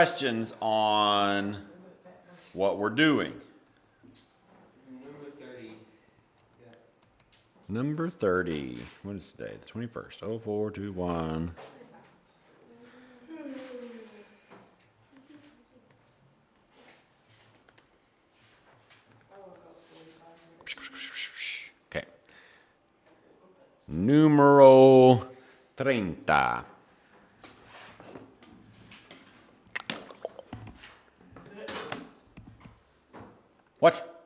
Questions on what we're doing. Number 30. Yeah. Number 30. What is today? The 21st. 0421. Okay. Numero 30. What?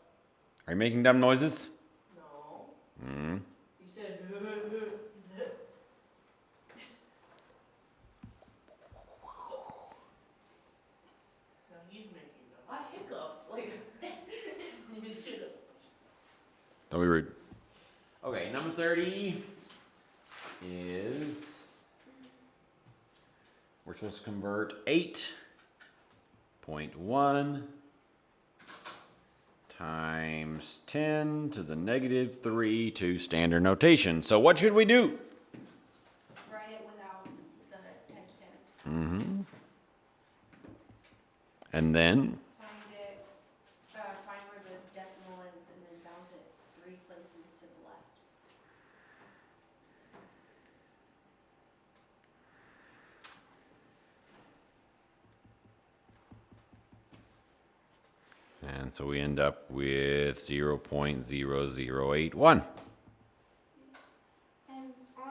Are you making dumb noises? No. Hmm. You said no, he's making them. I hiccuped. Like, you should have. Don't be rude. Okay, number 30 is, we're supposed to convert 8.1 times 10 to the negative 3 to standard notation. So what should we do? Write it without the times 10. Mm-hmm. And then? Find where the decimal is and then bounce it 3 places to the left. And so we end up with 0.0081.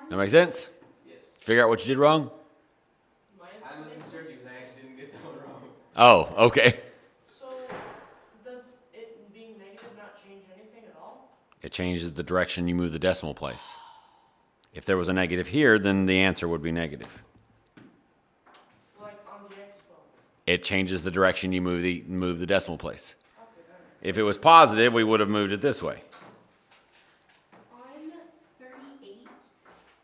That make sense? Yes. Figure out what you did wrong? I wasn't searching because I actually didn't get that one wrong. Oh, okay. So, does it being negative not change anything at all? It changes the direction you move the decimal place. If there was a negative here, then the answer would be negative. Like on the exponent. It changes the direction you move the decimal place. Okay, then. If it was positive, we would have moved it this way. On 38,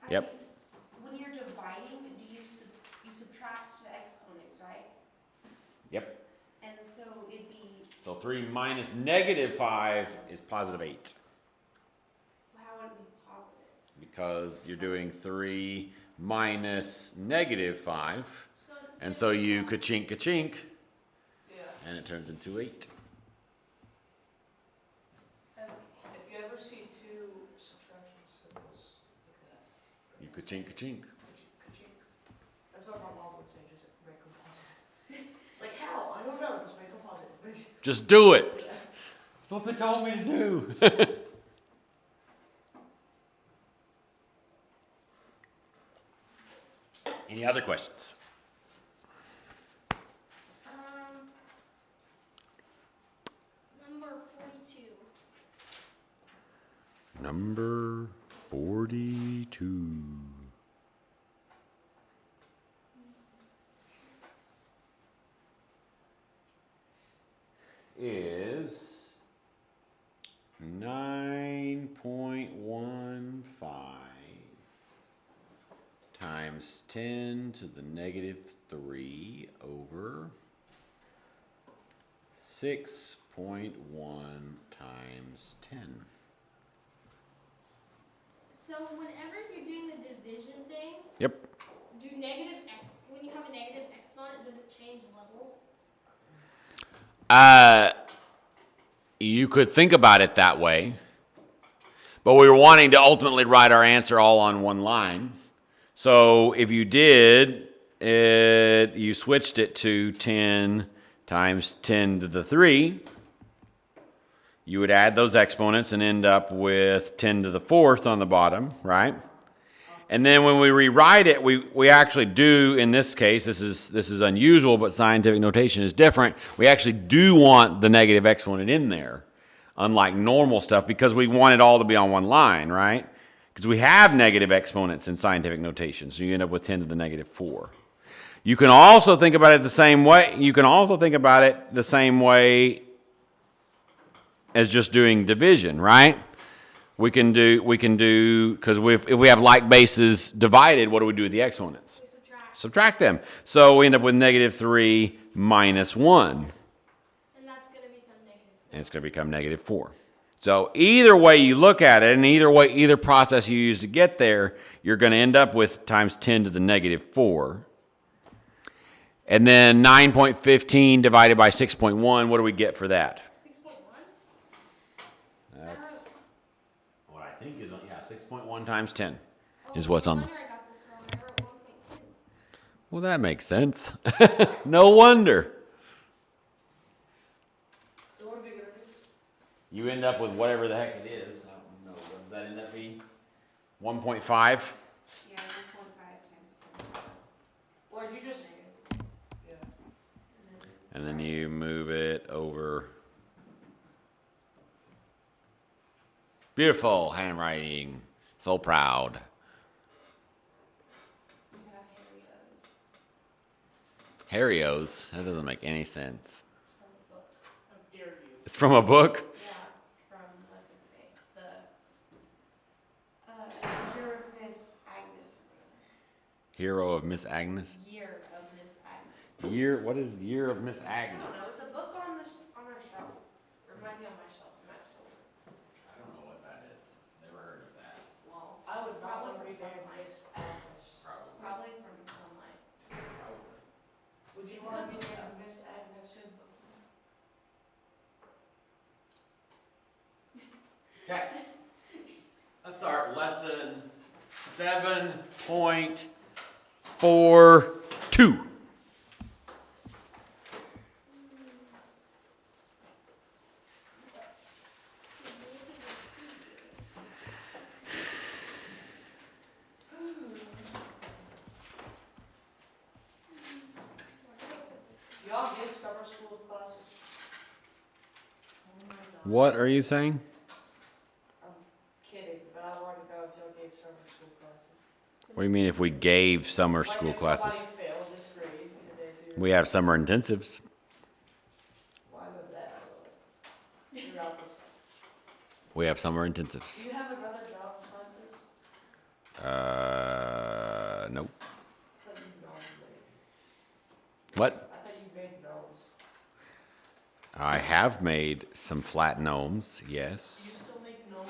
Yep. when you're dividing, do you subtract the exponents, right? Yep. And so it'd be, So 3 minus negative 5 is positive 8. how would it be positive? Because you're doing 3 minus negative 5. So it's the And same so thing you as- ka-chink, ka-chink, Yeah. and it turns into 8. Okay. If you ever see two subtraction symbols like that, You ka-chink, ka-chink. ka-chink. That's what my mom would say, just make them positive. Like, how? I don't know, just make them positive. Just do it. That's what they told me to do. Any other questions? Number 42. Number 42. Is 9.15 times 10 to the negative 3 over 6.1 times 10. So whenever you're doing the division thing, Yep. when you have a negative exponent, does it change levels? You could think about it that way, but we were wanting to ultimately write our answer all on one line. So if you did it, you switched it to 10 times 10 to the 3, you would add those exponents and end up with 10 to the 4th on the bottom, right? And then when we rewrite it, we actually do, in this case, this is unusual, but scientific notation is different. We actually do want the negative exponent in there, unlike normal stuff, because we want it all to be on one line, right? Because we have negative exponents in scientific notation, so you end up with 10 to the negative 4. You can also think about it the same way. You can also think about it the same way as just doing division, right? We can do because if we have like bases divided, what do we do with the exponents? We subtract. Subtract them. So we end up with negative 3 minus 1. And that's going to become negative. And it's going to become negative 4. So either way you look at it, and either process you use to get there, you're going to end up with times 10 to the negative 4. And then 9.15 divided by 6.1, what do we get for that? 6.1? That's what I think is, 6.1 times 10 is what's on No the... wonder I got this wrong. I wrote 1.2. Well, that makes sense. No wonder. So what are we gonna do? You end up with whatever the heck it is. I don't know. What does that end up being? 1.5? Yeah, 1.5 times 10. Or if you just, yeah. And then you move it over. Beautiful handwriting. So proud. You have Harry O's. Harry's? That doesn't make any sense. It's from a book. How dare you? It's from a book? Yeah, it's from what's her face? Year of Miss Agnes. Hero of Miss Agnes? Year of Miss Agnes. What is Year of Miss I Agnes? don't know. It's a book on our shelf. Or it might be on my shelf. I'm not sure. I don't know what that is. Never heard of that. Well, I would probably probably from read sunlight. Miss Agnes. Probably from sunlight. Would you It's want to a be good named book. Miss Agnes? Okay. Let's start lesson 7.42. Y'all give summer school classes? What are you saying? I'm kidding, but I want to know if y'all gave summer school classes. What do you mean if we gave summer Like school if classes? somebody failed this grade, and they do. We have summer intensives. Why would that? Throughout this. We have summer Do intensives. you have another job classes? Nope. I thought you made. What? I thought you made gnomes. I have made some flat gnomes, You yes. still make gnomes?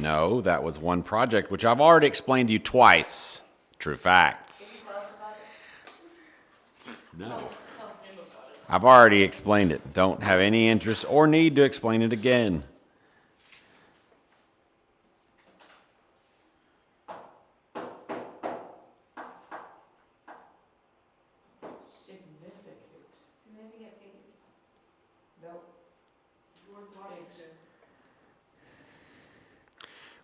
No, that was one project which I've already explained to you twice. True facts. Can you tell us about it? No. Tell him about it. I've already explained it. Don't have any interest or need to explain it again. Significant. Significant figures. Nope. Figs.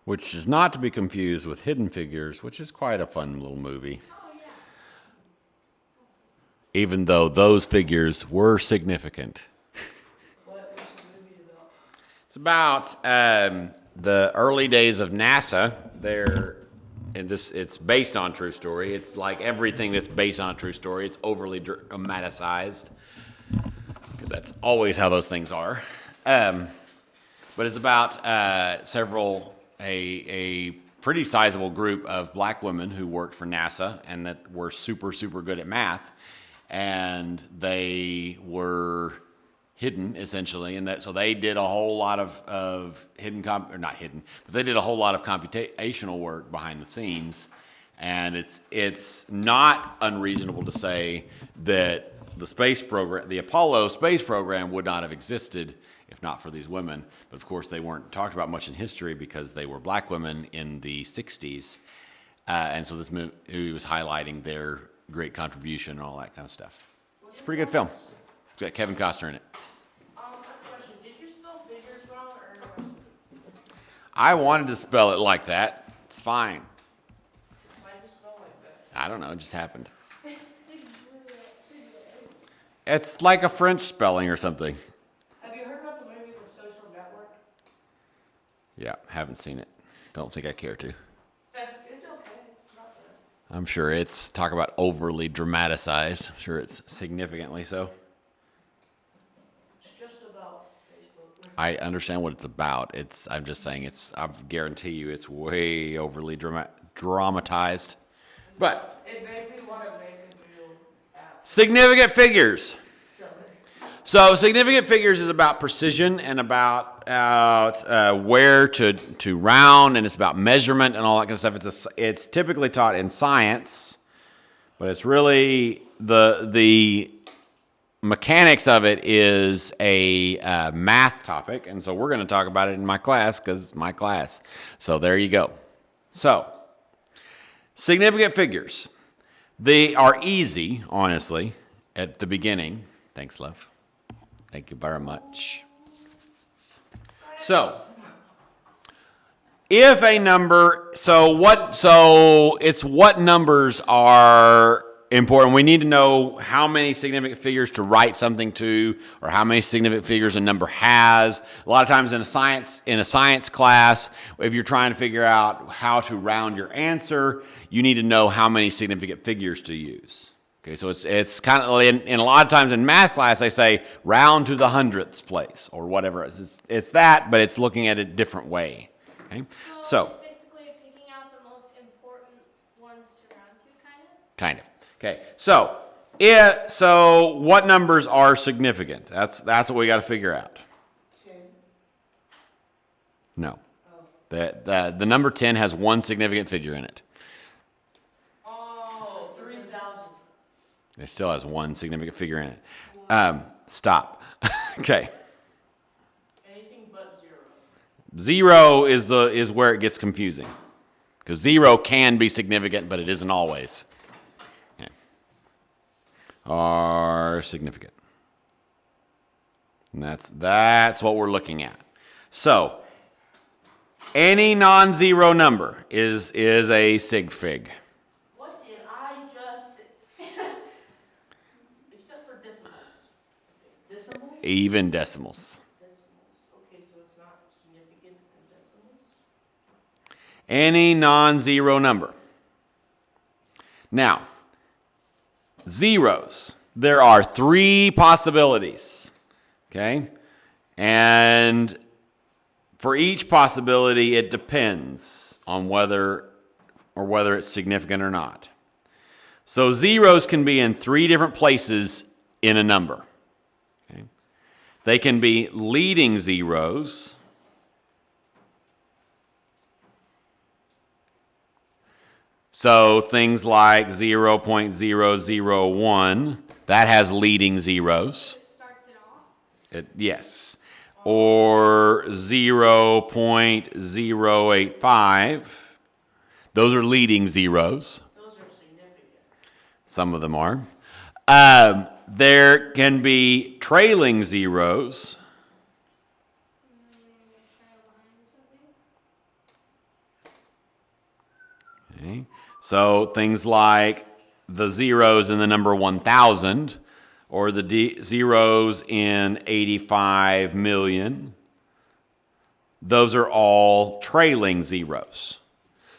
Which is not to be confused with Hidden Figures, which is quite a fun little movie. Oh, yeah. Even though those figures were significant. What's the movie about? It's about the early days of NASA. It's based on true story. It's like everything that's based on a true story. It's overly dramatized because that's always how those things are. But it's about a pretty sizable group of black women who worked for NASA and that were super, super good at math. And they were hidden, essentially, and so they did a whole lot of they did a whole lot of computational work behind the scenes. And it's not unreasonable to say that the Apollo space program would not have existed if not for these women. But of course, they weren't talked about much in history because they were black women in the 60s. And so this movie was highlighting their great contribution and all that kind of stuff. It's a pretty good film. It's got Kevin Costner in it. I have a question. Did you spell figures wrong or? I wanted to spell it like that. It's fine. Why did you spell like that? I don't know. It just happened. Figures. It's like a French spelling or something. Have you heard about the movie The Social Network? Yeah, haven't seen it. Don't think I care to. It's okay. It's not bad. I'm sure it's, talk about overly dramatized. I'm sure it's significantly so. It's just about Facebook. I understand what it's about. I'm just saying I guarantee you it's way overly dramatized. But It made me want to make a new app. significant figures. Sell it. So significant figures is about precision and about where to round, and it's about measurement and all that kind of stuff. It's typically taught in science, but it's really the mechanics of it is a math topic, and so we're going to talk about it in my class because my class. So there you go. So significant figures. They are easy, honestly, at the beginning. Thanks, love. Thank you very much. So if a number, so it's what numbers are important. We need to know how many significant figures to write something to, or how many significant figures a number has. A lot of times in a science class, if you're trying to figure out how to round your answer, you need to know how many significant figures to use. Okay, so it's kind of in a lot of times in math class they say round to the hundredths place or whatever. It's that, but it's looking at it a different way. Okay, so it's basically picking out the most important ones to round to, kind of. Okay, so what numbers are significant? That's what we got to figure out. 10. No, the number 10 has one significant figure in it. Oh, 3,000. It still has one significant figure in it. Stop. Okay. Anything but 0. 0 is where it gets confusing, because 0 can be significant, but it isn't always. Okay. Are significant. And that's what we're looking at. So any non-zero number is a sig fig. What did I just say? Except for decimals. Decimals? Even decimals. Decimals. Okay, so it's not significant in decimals? Any non-zero number. Now, zeros. There are 3 possibilities. Okay? And for each possibility, it depends on whether it's significant or not. So zeros can be in 3 different places in a number. Okay? They can be leading zeros. So things like 0.001, that has leading zeros. It starts it off. Yes. Or 0.085. Those are leading zeros. Those are significant. Some of them are. There can be trailing zeros. Okay. So things like the zeros in the number 1,000, or the zeros in 85 million. Those are all trailing zeros.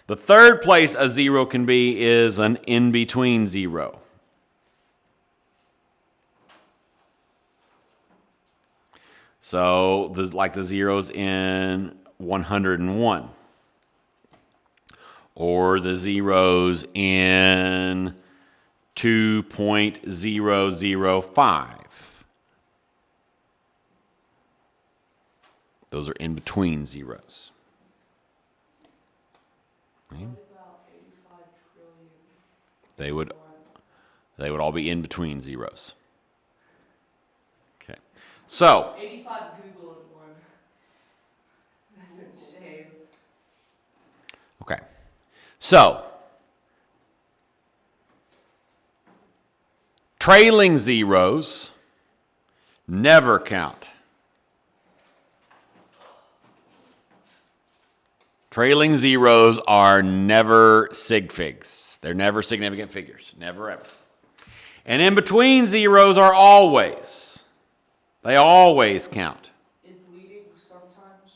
The third place a zero can be is an in-between zero. So like the zeros in 101. Or the zeros in 2.005. Those are in between zeros. Okay. What about 85 trillion? They would all be in between zeros. Okay. So 85 Google in one. That's insane. okay. So trailing zeros never count. Trailing zeros are never sig figs. They're never significant figures. Never ever. And in between zeros are always. They always count. Is leading sometimes?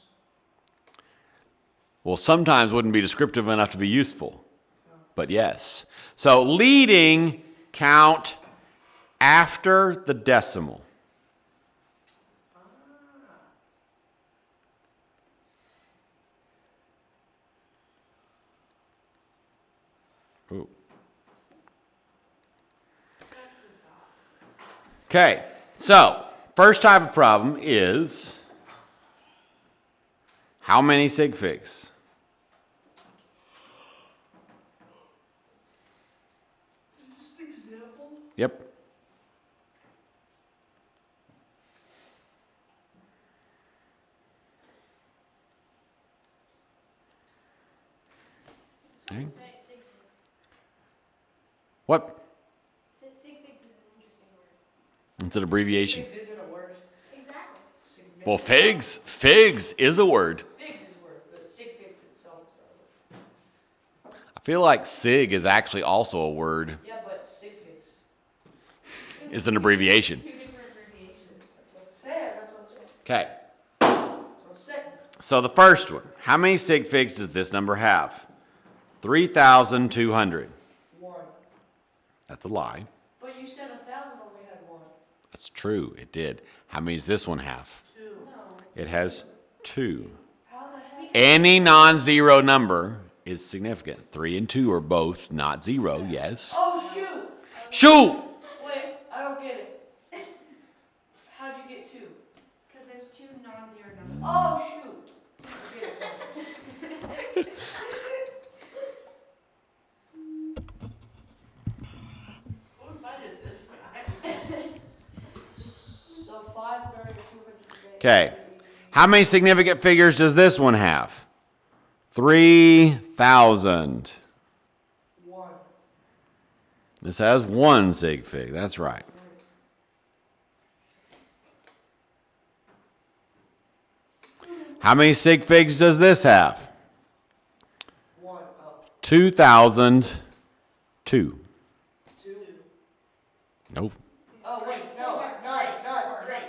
Well, sometimes wouldn't be descriptive enough to be useful. But yes. So leading count after the decimal. Ooh. Okay, so first type of problem is how many sig figs? Just example. Yep. Okay. Sig figs. What? Sig figs is an interesting word. It's an abbreviation. Figs isn't a word. Exactly. Significant. Well, figs is a word. Figs is a word, but sig figs itself is not a word. I feel like sig is actually also a word. Yeah, but sig figs. It's an abbreviation. Two different abbreviations. That's what I'm saying. That's what I'm saying. Okay. That's what I'm saying. So the first one. How many sig figs does this number have? 3,200. 1. That's a lie. But you said 1,000 only had 1. That's true. It did. How many does this one have? 2. No. It has 2. How the heck? Any non-zero number is significant. 3 and 2 are both not zero. Yes. Oh, shoot. Shoot! Wait, I don't get it. How'd you get 2? Because there's two non-zero numbers. Oh, shoot. I get it. Who invited this guy? So 5 buried 200 today. Okay. How many significant figures does this one have? 3,000. 1. This has 1 sig fig. That's right. How many sig figs does this have? 1. Oh. 2,002. 2. Nope. Oh, wait, no. Yes, None. four. Great.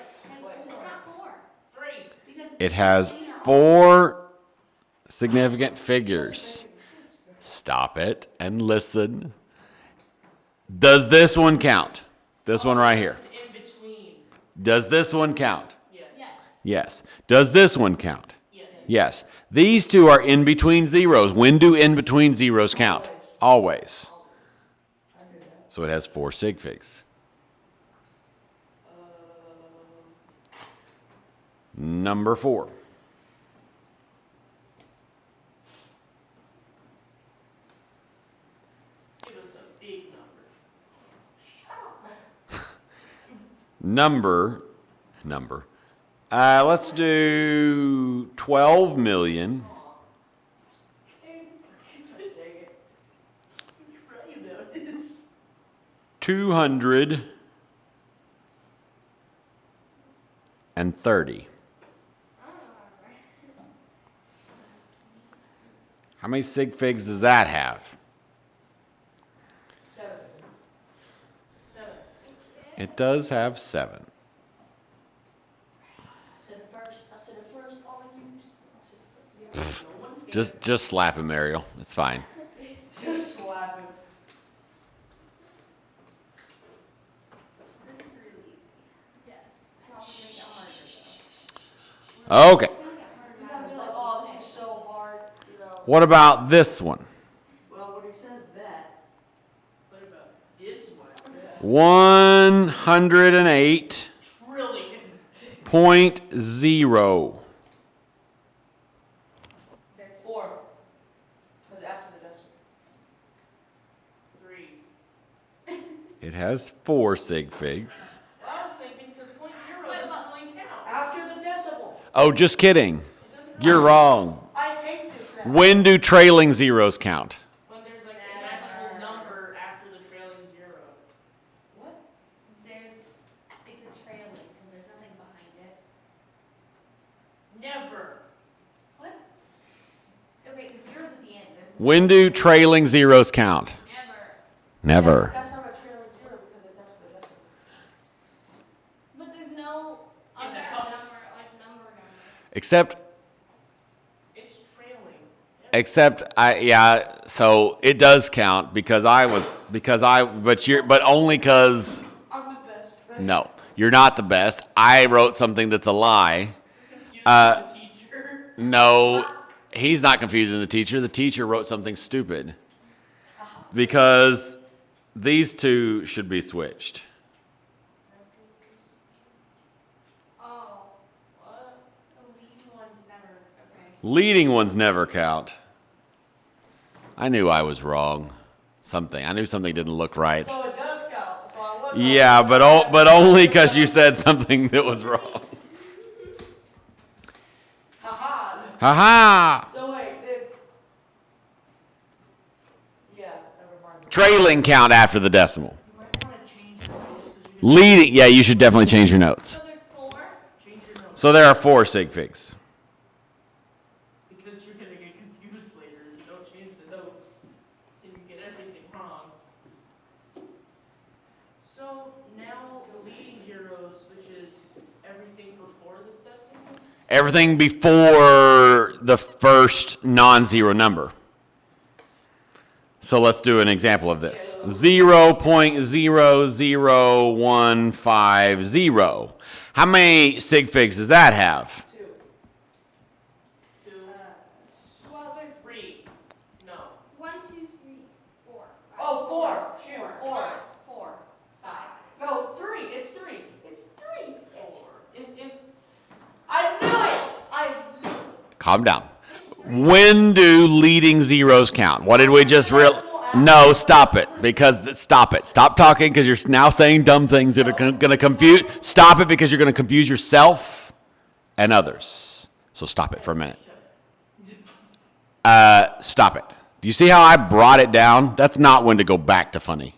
It's not 4. 3. Because It has they are all- 4 significant figures. Stop it and listen. Does this one count? This one right here. In between. Does this one count? Yes. Yes. Yes. Does this one count? Yes. Yes. These two are in between zeros. When do in between zeros count? Always. I knew that. So it has 4 sig figs. Number 4. It was a big Number. Let's do 12 million. Dang it. You know this. 230. How many sig figs does that have? 7. 7. It does have 7. I said it first. All of you. I said it first. Yeah, no one cares. Just slap him, Ariel. It's fine. Just slap him. This is really easy. Yes. Probably make it harder though. Okay. It's gonna get harder You no gotta matter be like, what oh, we this say. is so hard, you know. What about this one? Well, when he says that, what about this one? 108.0. Trillion. There's 4. Because after the decimal. 3. It has 4 sig figs. Well, I was thinking because .0 Wait, doesn't but- really count. After the decimal. Oh, just kidding. You're wrong. I hate this now. When do trailing zeros count? When there's like an actual number after the trailing 0. What? it's a trailing because there's nothing behind it. Never. What? Okay, the zero's at the end. There's When do trailing zeros count? never. Never. That's not a trailing 0 because it's after the decimal. But there's no In other the number, house. like number. Except It's trailing. so it does count but only because I'm the best. no, you're not the best. I wrote something that's a lie. Confused Uh, with the teacher. No, he's not confusing the teacher. The teacher wrote something stupid. Because these two should be switched. Oh, What? the lead ones never. Okay. Leading ones never count. I knew I was wrong. I knew something didn't look right. So it does count. So I Yeah, but only because you said something that was wrong. Haha. Ha So wait, yeah, never mind. Trailing count after the decimal. You might want to change your notes because you Leading, yeah, you should definitely change your notes. So there's 4? change your notes. So there are 4 sig figs. Because you're gonna get confused later if you don't change the notes and you get everything wrong. So now the leading zeros, which is everything before the decimal. Everything before the first non-zero number. So let's do an example of this. 0.00150. How many sig figs does that have? Two. Well, there's 3. No. 1, 2, 3, 4. Oh, 4. Shoot, 4. 4, 5. No, 3. It's 3. It's 3. It's if I knew it. I knew it. Calm down. When do leading zeros count? What did we just No, stop it. Stop it. Stop talking because you're now saying dumb things that are going to confuse. Stop it because you're going to confuse yourself and others. So stop it for a minute. Stop it. Do you see how I brought it down? That's not when to go back to funny.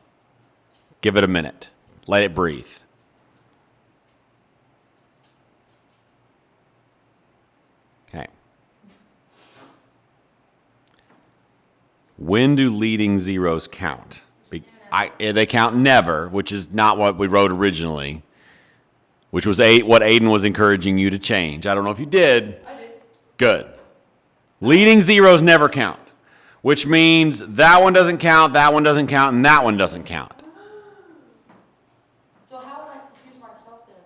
Give it a minute. Let it breathe. Okay. When do leading zeros count? They count never, which is not what we wrote originally, which was what Aiden was encouraging you to change. I don't know if you did. I did. Good. Leading zeros never count, which means that one doesn't count, that one doesn't count, and that one doesn't count. So how would I confuse myself then?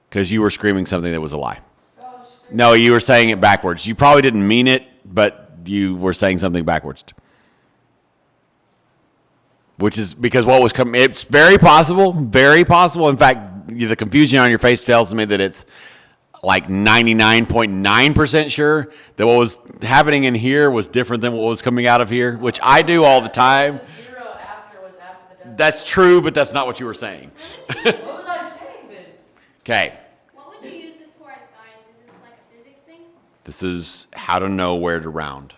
Because you were screaming something that was a lie. No, you were saying it backwards. You probably didn't mean it, but you were saying something backwards. Which is because what was coming, it's very possible. In fact, the confusion on your face tells me that it's like 99.9% sure that what was happening in here was different than what was coming out of here, which I do all the time. The 0 after was after the decimal. That's true, but that's not what you were saying. What was I saying then? Okay, What would you use this for in science? Is this like a physics thing? this is how to know where to round.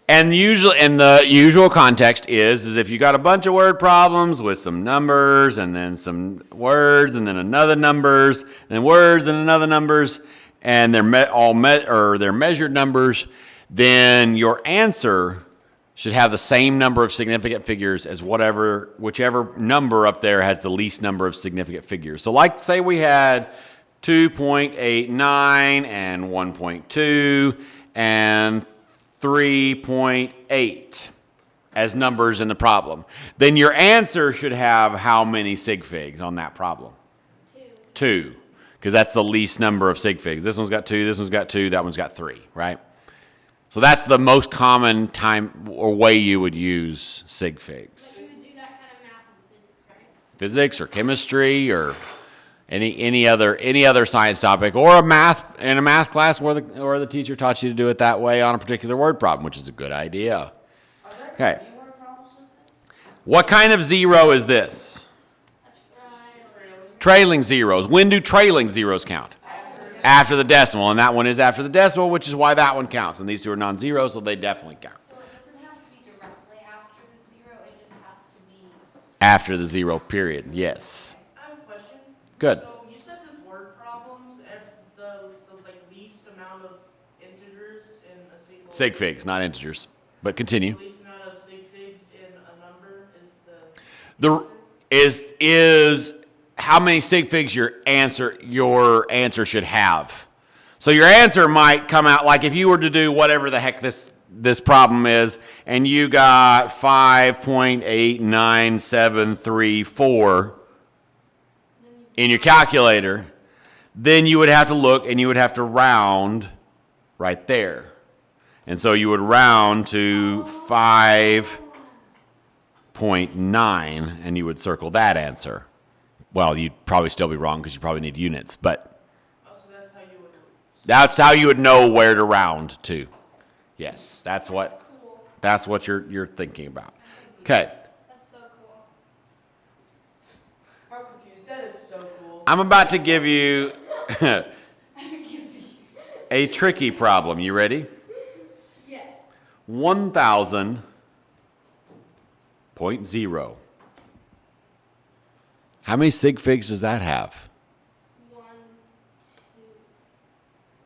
And the usual context is if you got a bunch of word problems with some numbers and then some words and then another numbers and words and another numbers and they're they're measured numbers, then your answer should have the same number of significant figures as whichever number up there has the least number of significant figures. So like say we had 2.89 and 1.2 and 3.8 as numbers in the problem. Then your answer should have how many sig figs on that problem? 2. Because that's the least number of sig figs. This one's got 2, this one's got 2, that one's got 3, right? So that's the most common time or way you would use sig figs. But you would do that kind of math in physics, right? Physics or chemistry or any other science topic, or in a math class where the teacher taught you to do it that way on a particular word problem, which is a good idea. Are there Okay. any word problems with this? What kind of zero is this? Trailing zeros. When do trailing zeros count? After the decimal, and that one is after the decimal, which is why that one counts. And these two are non-zero, so they definitely count. So it doesn't have to be directly after the 0, it just has to be... After the 0 period, yes. I have a question. Good. So you said with word problems, the like least amount of integers in a single. Sig figs, not integers. But continue. The least amount of sig figs in a number is Is how many sig figs your answer should have. So your answer might come out like if you were to do whatever the heck this problem is, and you got 5.89734 in your calculator, then you would have to look and you would have to round right there. And so you would round to 5.9 and you would circle that answer. Well, you'd probably still be wrong because you probably need units, but so that's how you would. that's how you would know where to round to. Yes, that's what you're thinking about. Okay. That's so cool. I'm about to give you a tricky problem. You ready? Yes. 1,000.0. How many sig figs does that have? 1,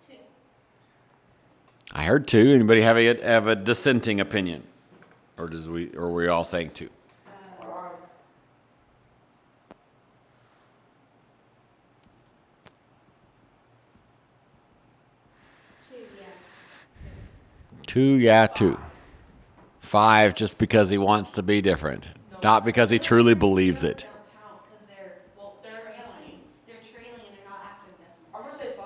2, 2. I heard 2. Anybody have a dissenting opinion? Or are we all saying 2? Or 2, yeah. 2, yeah, 2. 5 just because he wants to be different. Not because he truly believes it. Don't count because they're they're in trailing. between. They're trailing and they're not after the decimal. I'm gonna say 5.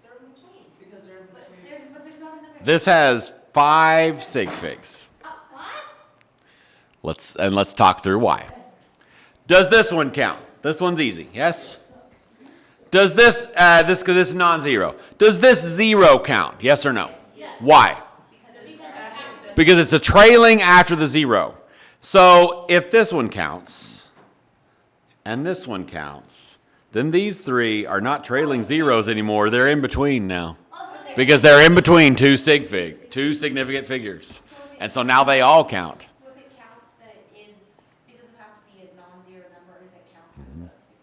They're in between because they're in But between. there's not another. This has 5 sig figs. What? Let's talk through why. Does this one count? This one's easy. Yes? Does this because this is non-zero. Does this 0 count? Yes or no? Yes. Why? Because it's after. Because it's a trailing after the 0. So if this one counts and this one counts, then these 3 are not trailing zeros anymore. They're in between now. Because they're in between 2 significant figures. And so now they all count. So if it counts, then it doesn't have to be a non-zero number if it counts. It's a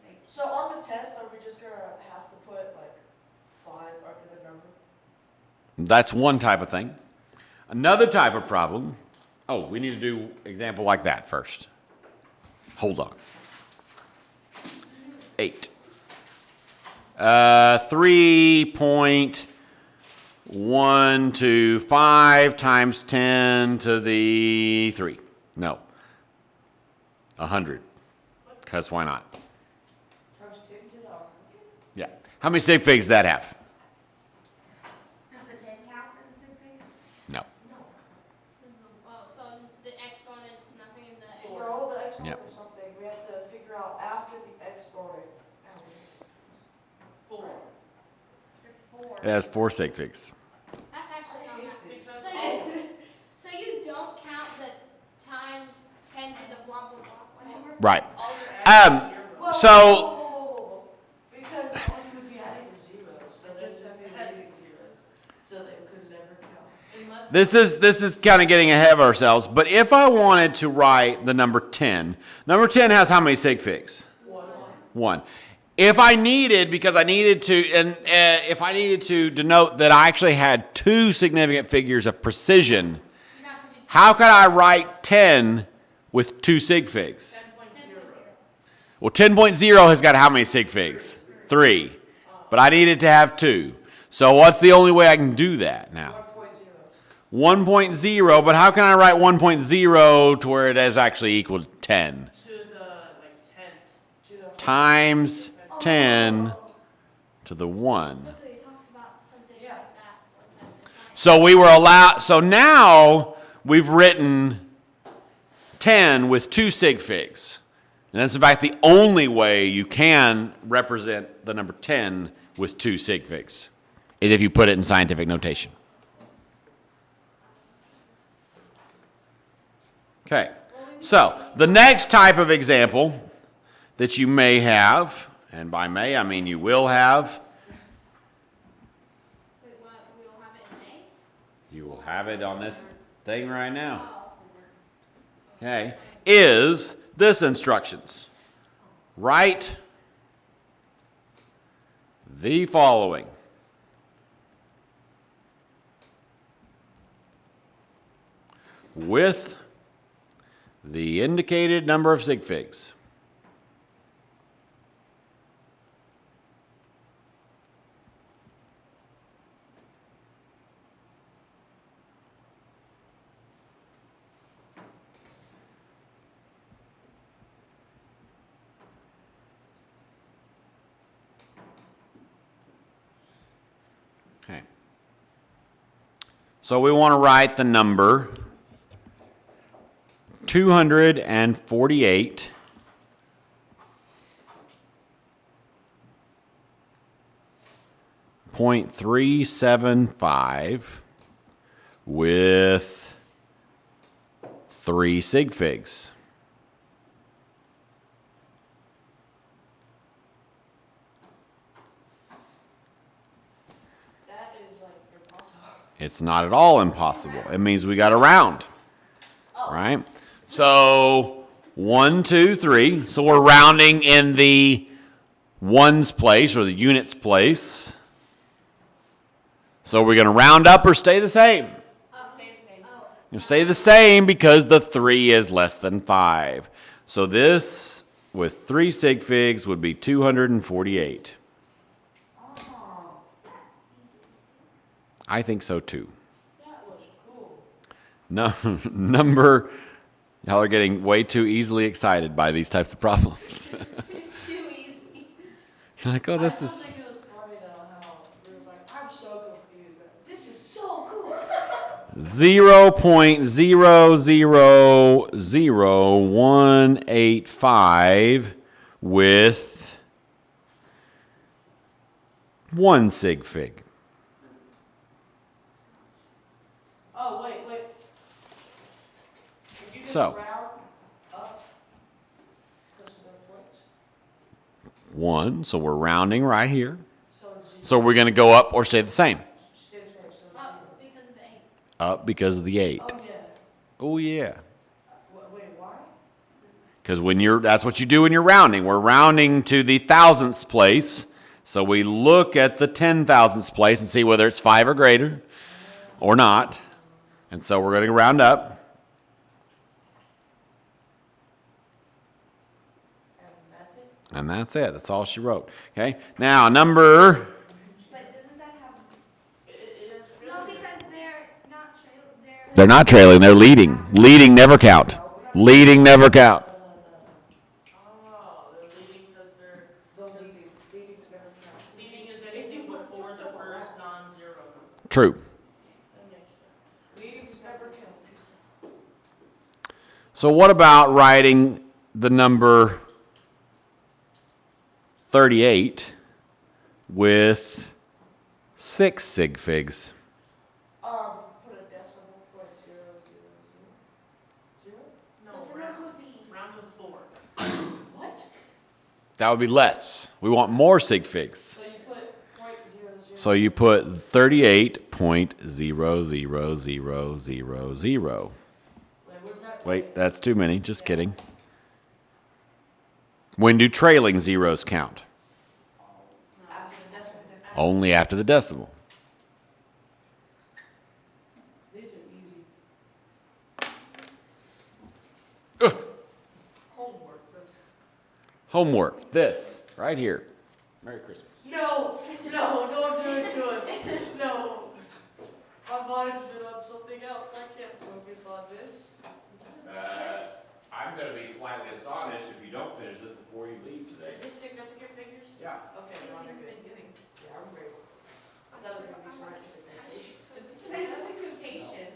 sig. So on the test, are we just gonna have to put like 5 after the number? That's one type of thing. Another type of problem. Oh, we need to do example like that first. Hold on. 8. 3.125 times 10 to the 3. No. 100. Because why not? Times 10 to the 100? Yeah. How many sig figs does that have? Does the 10 count as a sig fig? No. So the exponent's nothing in the. No, the exponent Yep. is something we have to figure out after the exponent. 4. It's 4. It has 4 sig figs. That's actually not that. Because So you don't count the times 10 to the blah blah blah whatever. Right. all your Um, adding zeros. so- Because all you would be adding is zeros, so just adding zeros, so they could never count. Unless This is kind of getting ahead of ourselves, but if I wanted to write the number 10 has how many sig figs? 1. If I needed, because I needed to, and if I needed to denote that I actually had 2 significant figures of precision, You have to do how could I write 10 with 2 sig figs? 10.0. Well, 10.0 has got how many sig figs? 3. But I needed to have 2. So what's the only way I can do that now? 1.0, but how can I write 1.0 to where it is actually equal to 10? To the like 10th. to the Times 10 to the 1. So he talks about something Yeah. like that. So now we've written 10 with 2 sig figs. And that's in fact the only way you can represent the number 10 with 2 sig figs, is if you put it in scientific notation. Okay, so the next type of example that you may have, and by may I mean you will have, Wait, what? We don't have it in May? you will have it on this thing right now, Oh. okay, is this instructions. Write the following. With the indicated number of sig figs. Okay. So we want to write the number 248 .375 with 3 sig figs. It's not at all impossible. It means we got to round, right? So 1, 2, 3. So we're rounding in the ones place or the units place. So we're going to round up or stay the same? Stay the same. You stay the same because the 3 is less than 5. So this with 3 sig figs would be 248. I think so too. That was cool. No, number, y'all are getting way too easily excited by these types of problems. It's too easy. You're like, oh, I this still is. think it was funny though how we was like, I'm so confused. This is so cool. 0.000185 with 1 sig fig. Oh wait. Did you just So. round up? Because of the points. 1, so we're rounding right here. So it's zero. So we're going to go up or stay the same. Stay the same. So it's zero. Because of the 8. Up because of the 8. Oh yeah. Oh, yeah. Wait, why? Because that's what you do when you're rounding. We're rounding to the thousandths place. So we look at the 10,000ths place and see whether it's 5 or greater or not. And so we're going to round up. And that's it. And that's it. That's all she wrote. Okay. Now, number. But doesn't that have... It is really No, because they're not They're not trailing. They're leading. Leading never count. Leading never count. Oh, they're leading because they're leading's never count. Leading is anything before the first non-zero number. True. Leading's never count. So what about writing the number 38 with 6 sig figs? Put a decimal point 0, 0, 0. 0? No, But then those would be... round to 4. What? That would be less. We want more sig figs. So you put point 0, 0. So you put 38.00000. Wouldn't that Wait, that's too many. Just kidding. When do trailing zeros count? after the decimal? Only after the decimal. These are easy. Homework. Homework. This right here. Merry Christmas. No, don't do it to us. No. My mind's been on something else. I can't focus on this. I'm going to be slightly astonished if you don't finish this before you leave today. Is this significant figures? Yeah. Okay, Ron, you're good. Yeah, I'm great. I thought it was going to be scientific. Scientific notation.